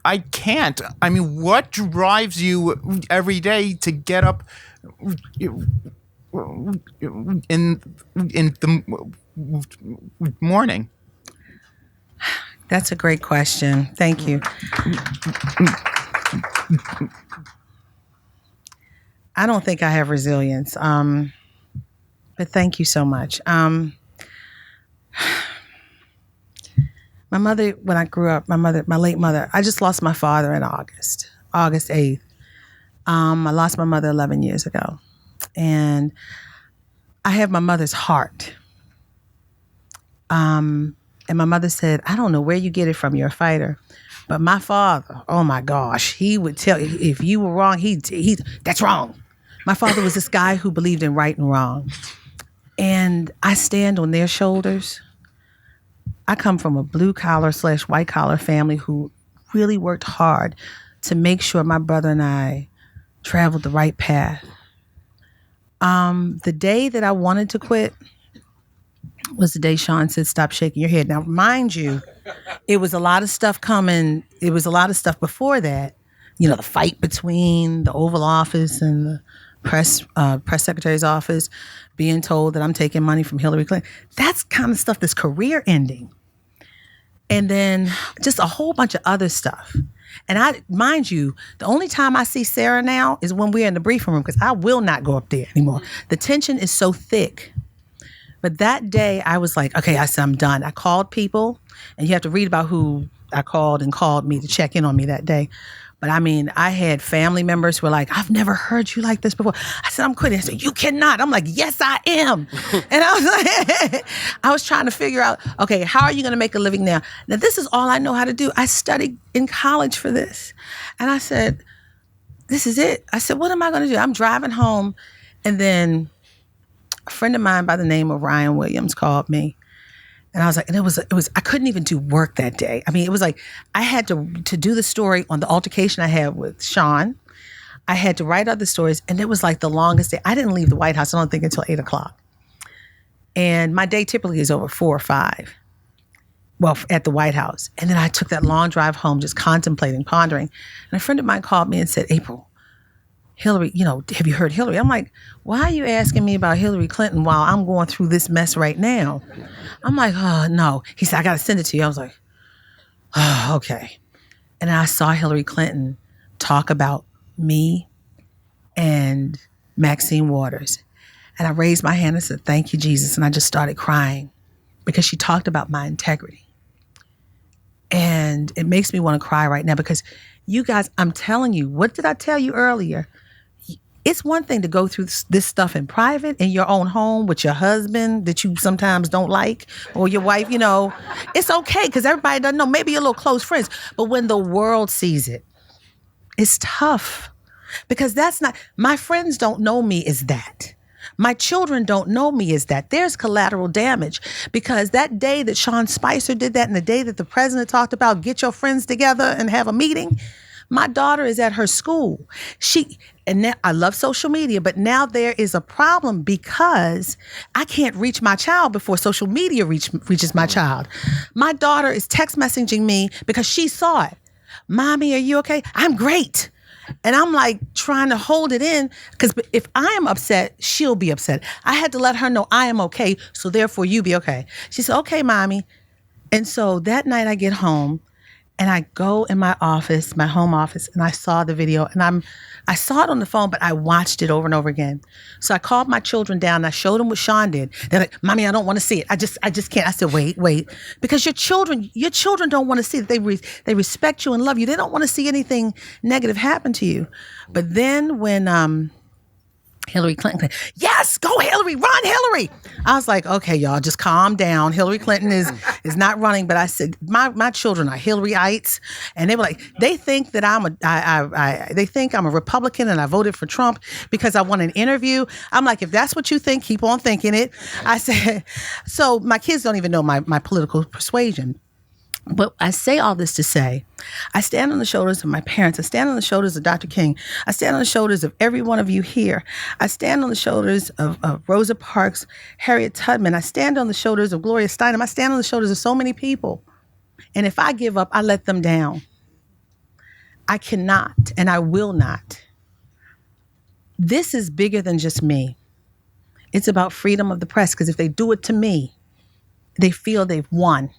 I can't. I mean, what drives you every day to get up in the morning? That's a great question. Thank you. I don't think I have resilience, but thank you so much. My mother, when I grew up, my late mother, I just lost my father in August 8th. I lost my mother 11 years ago. And I have my mother's heart. And my mother said, I don't know where you get it from, you're a fighter. But my father, oh my gosh, he would tell you, if you were wrong, that's wrong. My father was this guy who believed in right and wrong. And I stand on their shoulders. I come from a blue collar / white collar family who really worked hard to make sure my brother and I traveled the right path. The day that I wanted to quit was the day Sean said, stop shaking your head. Now, mind you, it was a lot of stuff coming. It was a lot of stuff before that. The fight between the Oval Office and the press secretary's office, being told that I'm taking money from Hillary Clinton. That's kind of stuff that's career ending. And then just a whole bunch of other stuff. And mind you, the only time I see Sarah now is when we're in the briefing room, because I will not go up there anymore. The tension is so thick. But that day I was like, okay, I said, I'm done. I called people, and you have to read about who I called and called me to check in on me that day. But I mean, I had family members who were like, I've never heard you like this before. I said, I'm quitting. I said, you cannot. I'm like, yes, I am. And I was like, I was trying to figure out, okay, how are you going to make a living now? Now, this is all I know how to do. I studied in college for this. And I said, this is it. I said, what am I going to do? I'm driving home. And then a friend of mine by the name of Ryan Williams called me. And I was like, and it was, I couldn't even do work that day. I mean, it was like, I had to do the story on the altercation I had with Sean. I had to write other stories, and it was like the longest day. I didn't leave the White House, I don't think, until 8:00. And my day typically is over 4 or 5. Well, at the White House. And then I took that long drive home, just contemplating, pondering. And a friend of mine called me and said, April, Hillary, have you heard Hillary? I'm like, why are you asking me about Hillary Clinton while I'm going through this mess right now? I'm like, oh, no. He said, I got to send it to you. I was like, oh, okay. And I saw Hillary Clinton talk about me and Maxine Waters. And I raised my hand and said, thank you, Jesus. And I just started crying because she talked about my integrity. And it makes me want to cry right now because you guys, I'm telling you, what did I tell you earlier? It's one thing to go through this stuff in private in your own home with your husband that you sometimes don't like, or your wife, it's okay because everybody doesn't know. Maybe you're a little close friends. But when the world sees it, it's tough because that's not, my friends don't know me as that. My children don't know me as that. There's collateral damage because that day that Sean Spicer did that and the day that the president talked about get your friends together and have a meeting, my daughter is at her school. And I love social media, but now there is a problem because I can't reach my child before social media reaches my child. My daughter is text messaging me because she saw it. Mommy, are you okay? I'm great. And I'm like trying to hold it in because if I am upset, she'll be upset. I had to let her know I am okay, so therefore you be okay. She said, okay, Mommy. And so that night I get home and I go in my office, my home office, and I saw the video and I saw it on the phone, but I watched it over and over again. So I called my children down and I showed them what Sean did. They're like, Mommy, I don't want to see it. I just can't. I said, wait, because your children don't want to see it. They respect you and love you. They don't want to see anything negative happen to you. But then when Hillary Clinton, yes, go Hillary, run Hillary. I was like, okay, y'all, just calm down. Hillary Clinton is not running. But I said, my children are Hillaryites, and they were like, they think that they think I'm a Republican and I voted for Trump because I won an interview. I'm like, if that's what you think, keep on thinking it. I said, so my kids don't even know my political persuasion. But I say all this to say, I stand on the shoulders of my parents. I stand on the shoulders of Dr. King. I stand on the shoulders of every one of you here. I stand on the shoulders of Rosa Parks, Harriet Tubman. I stand on the shoulders of Gloria Steinem. I stand on the shoulders of so many people. And if I give up, I let them down. I cannot, and I will not. This is bigger than just me. It's about freedom of the press, because if they do it to me, they feel they've won.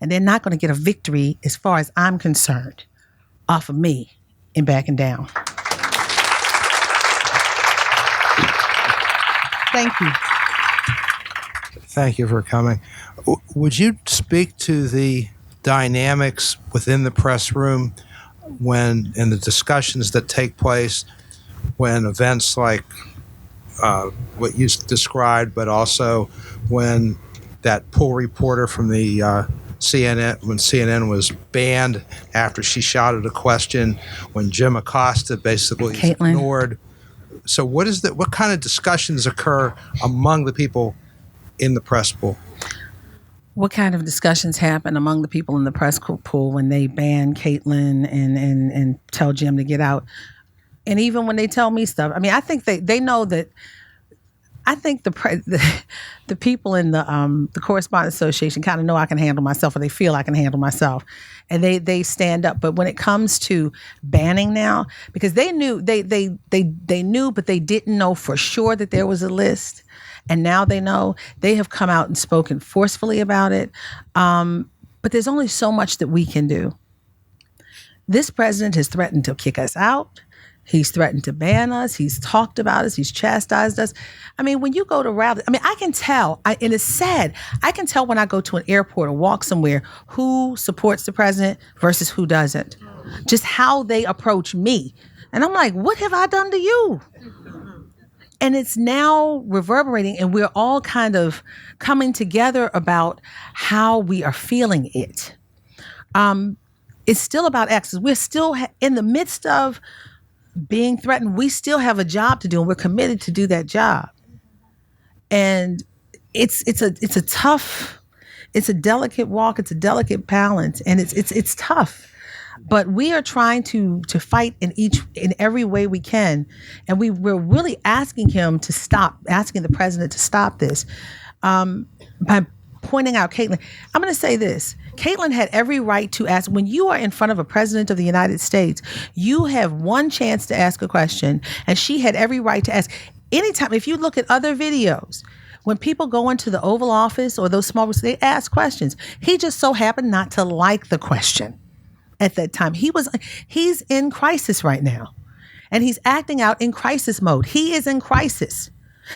And they're not going to get a victory, as far as I'm concerned, off of me in backing down. Thank you. Thank you for coming. Would you speak to the dynamics within the press room when, in the discussions that take place, when events like what you described, but also when that pool reporter from the CNN, when CNN was banned after she shouted a question, when Jim Acosta basically is ignored. So what kind of discussions occur among the people in the press pool? What kind of discussions happen among the people in the press pool when they ban Caitlin and tell Jim to get out? And even when they tell me stuff, I mean, I think they know that. I think the people in the Correspondent Association kind of know I can handle myself, or they feel I can handle myself, and they stand up. But when it comes to banning now, because they knew they knew, but they didn't know for sure that there was a list, and now they know. They have come out and spoken forcefully about it. But there's only so much that we can do. This president has threatened to kick us out. He's threatened to ban us. He's talked about us. He's chastised us. I mean, when you go to rallies, I mean, I can tell, and it's sad, I can tell when I go to an airport or walk somewhere who supports the president versus who doesn't. Just how they approach me. And I'm like, what have I done to you? And it's now reverberating, and we're all kind of coming together about how we are feeling it. It's still about access. We're still in the midst of being threatened. We still have a job to do, and we're committed to do that job. And it's a tough, it's a delicate walk. It's a delicate balance, and it's tough. But we are trying to fight in every way we can, and we're really asking the president to stop this by pointing out Caitlin. I'm going to say this. Caitlin had every right to ask. When you are in front of a president of the United States, you have one chance to ask a question, and she had every right to ask. Anytime, if you look at other videos, when people go into the Oval Office or those small groups, they ask questions. He just so happened not to like the question at that time. He's in crisis right now, and he's acting out in crisis mode. He is in crisis.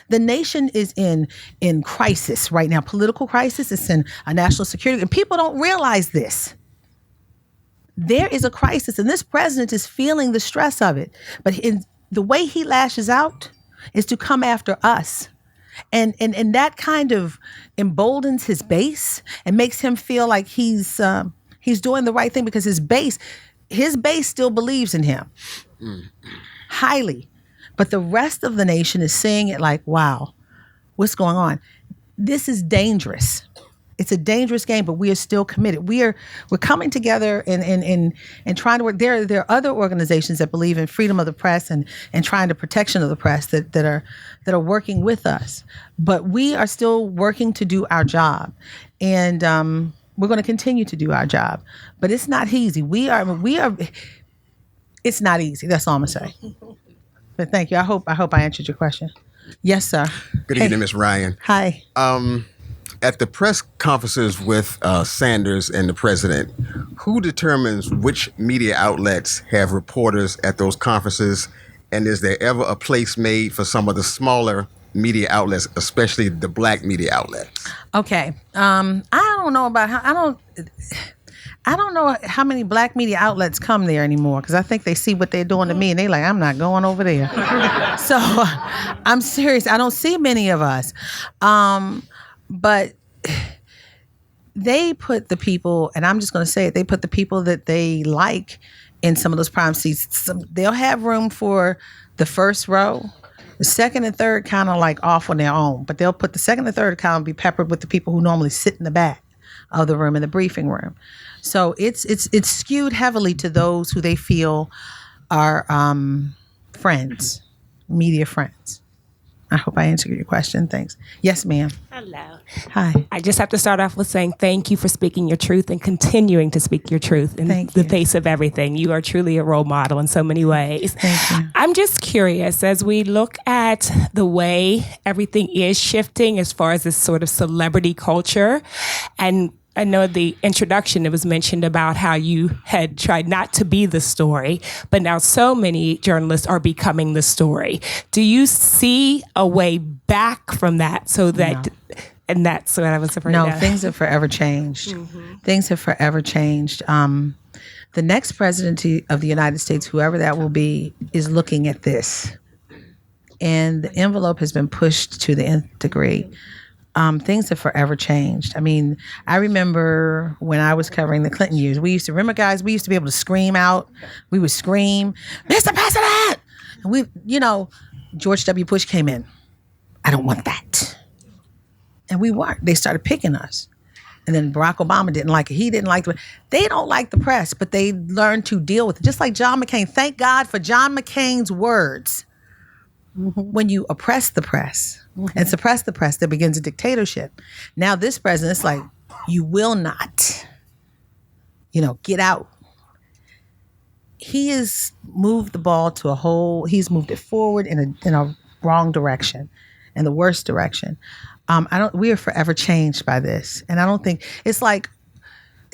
The nation is in crisis right now, political crisis. It's in a national security, and people don't realize this. There is a crisis, and this president is feeling the stress of it. But the way he lashes out is to come after us. And that kind of emboldens his base and makes him feel like he's doing the right thing, because his base still believes in him highly. But the rest of the nation is seeing it like, wow, what's going on? This is dangerous. It's a dangerous game, but we are still committed. We're coming together and trying to work. There are other organizations that believe in freedom of the press and trying to protection of the press that are working with us. But we are still working to do our job, and we're going to continue to do our job. But it's not easy. We are. It's not easy. That's all I'm gonna say. But thank you. I hope I answered your question. Yes, sir. Good evening, Ms. Ryan. Hi. At the press conferences with Sanders and the president, who determines which media outlets have reporters at those conferences? And is there ever a place made for some of the smaller media outlets, especially the black media outlets? Okay. I don't know about I don't know how many black media outlets come there anymore, because I think they see what they're doing to me and they're like, I'm not going over there. So I'm serious. I don't see many of us. But they put the people, and I'm just going to say it, they put the people that they like in some of those prime seats. They'll have room for the first row. The second and third kind of like off on their own, but they'll put the second and third kind of be peppered with the people who normally sit in the back of the room, in the briefing room. So it's skewed heavily to those who they feel are friends, media friends. I hope I answered your question. Thanks. Yes, ma'am. Hello. Hi. I just have to start off with saying thank you for speaking your truth and continuing to speak your truth in the face of everything. You are truly a role model in so many ways. Thank you. I'm just curious, as we look at the way everything is shifting as far as this sort of celebrity culture, and I know the introduction, it was mentioned about how you had tried not to be the story, but now so many journalists are becoming the story. Do you see a way back from that so that, and that's what I was afraid of? No, things have forever changed. Mm-hmm. Things have forever changed. The next president of the United States, whoever that will be, is looking at this. And the envelope has been pushed to the nth degree. Things have forever changed. I mean, I remember when I was covering the Clinton years, we used to be able to scream out. We would scream, Mr. President! And George W. Bush came in. I don't want that. And we weren't. They started picking us. And then Barack Obama didn't like it. He didn't like it. They don't like the press, but they learned to deal with it. Just like John McCain. Thank God for John McCain's words. Mm-hmm. When you oppress the press and suppress the press, there begins a dictatorship. Now this president's like, you will not, get out. He has moved the ball to he's moved it forward in a wrong direction, in the worst direction. We are forever changed by this. And I don't think, it's like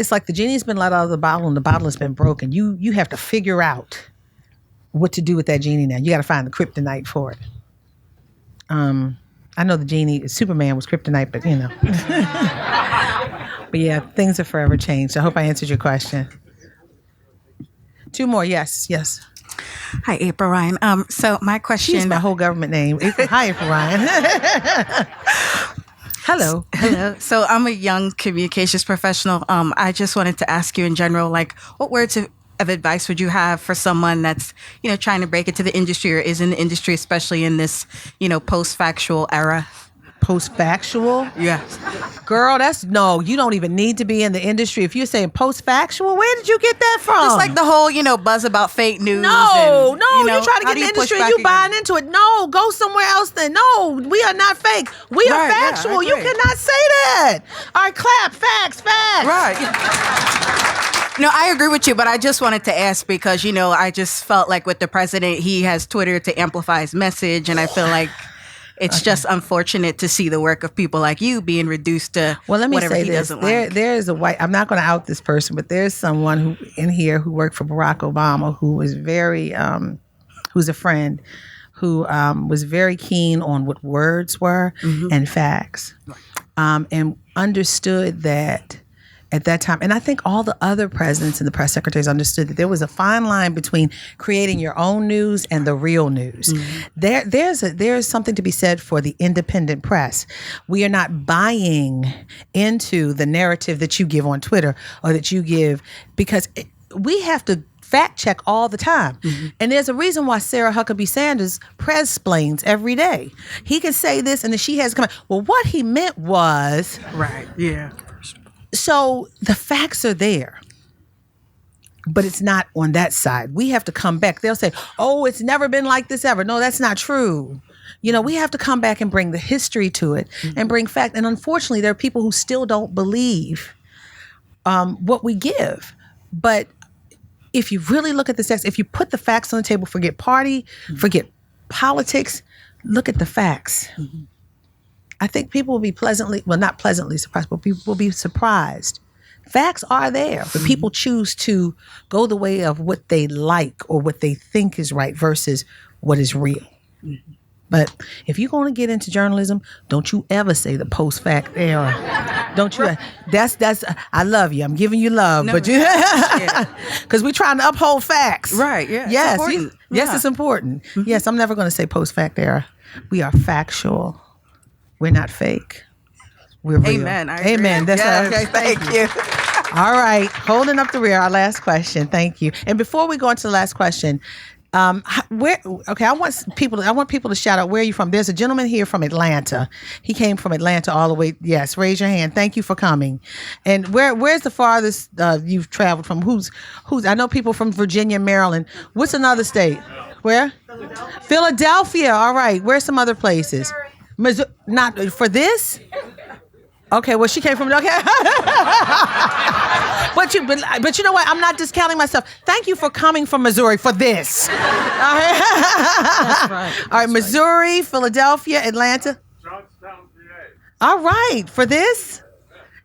it's like the genie's been let out of the bottle and the bottle has been broken. You have to figure out what to do with that genie now. You got to find the kryptonite for it. I know the genie, Superman was kryptonite, but But yeah, things have forever changed. I hope I answered your question. 2 more, yes. Hi, April Ryan. So my question. She's my whole government name. Hi, April Ryan. Hello. So I'm a young communications professional. I just wanted to ask you in general, like, what words of advice would you have for someone that's, trying to break into the industry or is in the industry, especially in this, post-factual era? Post-factual? Yes. Girl, no, you don't even need to be in the industry. If you're saying post-factual, where did you get that from? It's like the whole, buzz about fake news. No, and, you're trying to get in the industry and you buying into it. No, go somewhere else then. No, we are not fake. We are factual. You cannot say that. All right, clap. Facts. Right. No, I agree with you, but I just wanted to ask because, I just felt like with the president, he has Twitter to amplify his message, and I feel like it's just unfortunate to see the work of people like you being reduced to whatever he doesn't like. There is a white, I'm not going to out this person, but there's someone who in here who worked for Barack Obama who was very, who's a friend, who was very keen on what words were and facts, and understood that at that time, and I think all the other presidents and the press secretaries understood that there was a fine line between creating your own news and the real news. There's something to be said for the independent press. We are not buying into the narrative that you give on Twitter or that you give, because we have to fact check all the time. And there's a reason why Sarah Huckabee Sanders press-splains every day. He can say this and then she has to come out. Well, what he meant was... Right, yeah. So the facts are there, but it's not on that side. We have to come back. They'll say, oh, it's never been like this ever. No, that's not true. We have to come back and bring the history to it and bring fact. And unfortunately, there are people who still don't believe what we give. But if you really look at the facts, if you put the facts on the table, forget party, forget politics, look at the facts. I think people will be not pleasantly surprised, but people will be surprised. Facts are there, but people choose to go the way of what they like or what they think is right versus what is real. But if you're going to get into journalism, don't you ever say the post-fact era. Don't you? That's. I love you. I'm giving you love, but you, because we're trying to uphold facts. Right. Yeah. Yes. It's important. Yes, it's important. Yes, I'm never going to say post-fact era. We are factual. We're not fake. We're real. Amen. I agree. Amen. That's okay. Thank you. All right. Holding up the rear. Our last question. Thank you. And before we go into the last question, I want people to shout out, where are you from? There's a gentleman here from Atlanta. He came from Atlanta all the way. Yes. Raise your hand. Thank you for coming. And where's the farthest you've traveled from? Who's? I know people from Virginia, Maryland. What's another state? Where? Philadelphia. All right. Where's some other places? Not for this? Okay, well, she came from, okay. but you know what? I'm not discounting myself. Thank you for coming from Missouri for this. All right. That's right. All right, Missouri, Philadelphia, Atlanta. Johnstown, PA. All right, for this?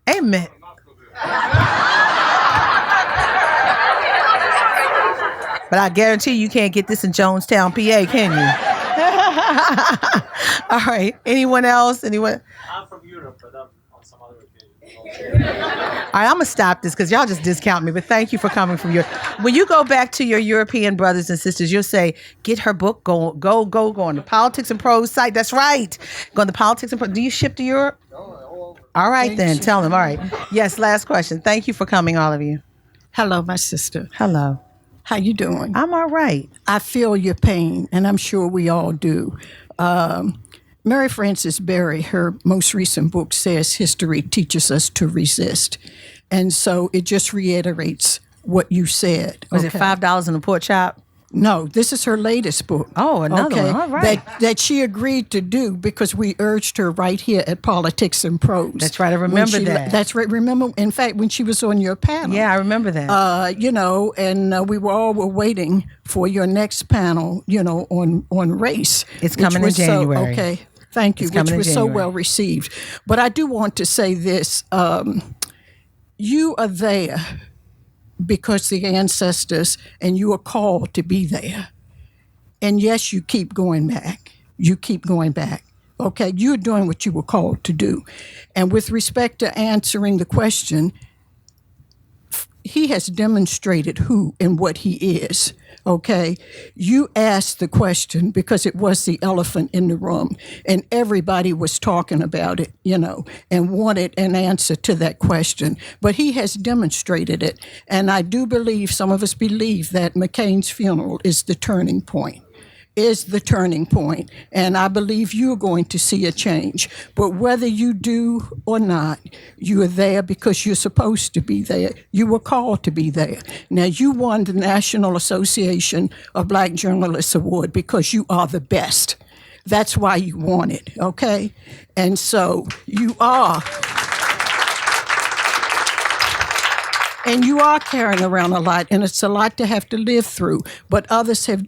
Amen. But I guarantee you can't get this in Jonestown, PA, can you? All right. Anyone else? Anyone? I'm from Europe, but I'm on some other occasions. All right, I'm going to stop this because y'all just discount me, but thank you for coming from Europe. When you go back to your European brothers and sisters, you'll say, get her book, go on the Politics and Prose site. That's right. Go on the Politics and Prose. Do you ship to Europe? All right, then. Tell them. All right. Yes, last question. Thank you for coming, all of you. Hello, my sister. Hello. How you doing? I'm all right. I feel your pain, and I'm sure we all do. Mary Frances Berry, her most recent book says history teaches us to resist. And so it just reiterates what you said. Was it $5 in a pork chop? No, this is her latest book. Oh, another one. All right. That she agreed to do because we urged her right here at Politics and Prose. That's right. I remember that. That's right. Remember, in fact, when she was on your panel. Yeah, I remember that. And we were waiting for your next panel, on race. It's coming in January. Thank you, which was so well received. But I do want to say this. you are there because the ancestors and you are called to be there. And yes, you keep going back. You keep going back. Okay, you're doing what you were called to do. And with respect to answering the question, he has demonstrated who and what he is. Okay, you asked the question because it was the elephant in the room, and everybody was talking about it, and wanted an answer to that question. But he has demonstrated it, and I do believe, some of us believe, that McCain's funeral is the turning point. And I believe you're going to see a change. But whether you do or not, you are there because you're supposed to be there. You were called to be there. Now, you won the National Association of Black Journalists Award because you are the best. That's why you won it, okay? And so you are. And you are carrying around a lot, and it's a lot to have to live through. But others have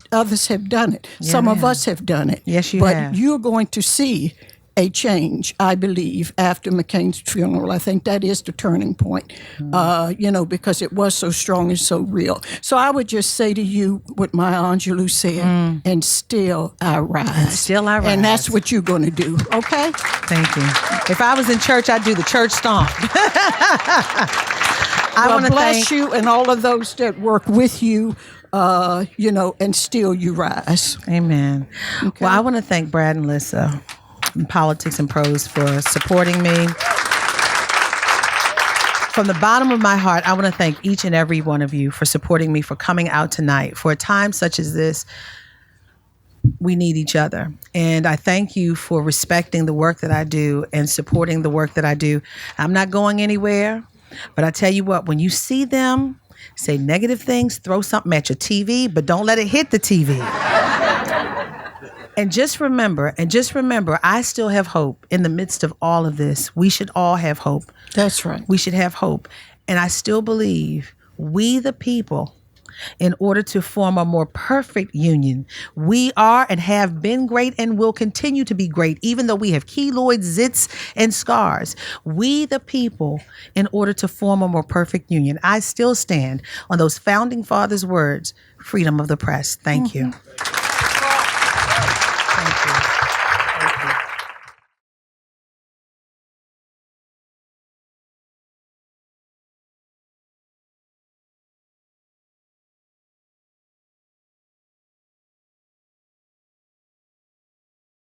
done it. Yeah, Some of us have done it. Yes, you but have. You're going to see a change, I believe, after McCain's funeral. I think that is the turning point, because it was so strong and so real. So I would just say to you what Maya Angelou said, and still I rise. And still I rise. And that's what you're going to do, okay? Thank you. If I was in church, I'd do the church stomp. I want to bless you and all of those that work with you, and still you rise. Amen. Okay. Well, I want to thank Brad and Lissa from Politics and Prose for supporting me. From the bottom of my heart, I want to thank each and every one of you for supporting me, for coming out tonight. For a time such as this, we need each other. And I thank you for respecting the work that I do and supporting the work that I do. I'm not going anywhere. But I tell you what, when you see them say negative things, throw something at your TV, but don't let it hit the TV. And just remember, I still have hope in the midst of all of this. We should all have hope. That's right. We should have hope. And I still believe we, the people, in order to form a more perfect union, we are and have been great and will continue to be great, even though we have keloids, zits, and scars. We, the people, in order to form a more perfect union. I still stand on those founding fathers' words, freedom of the press. Thank you.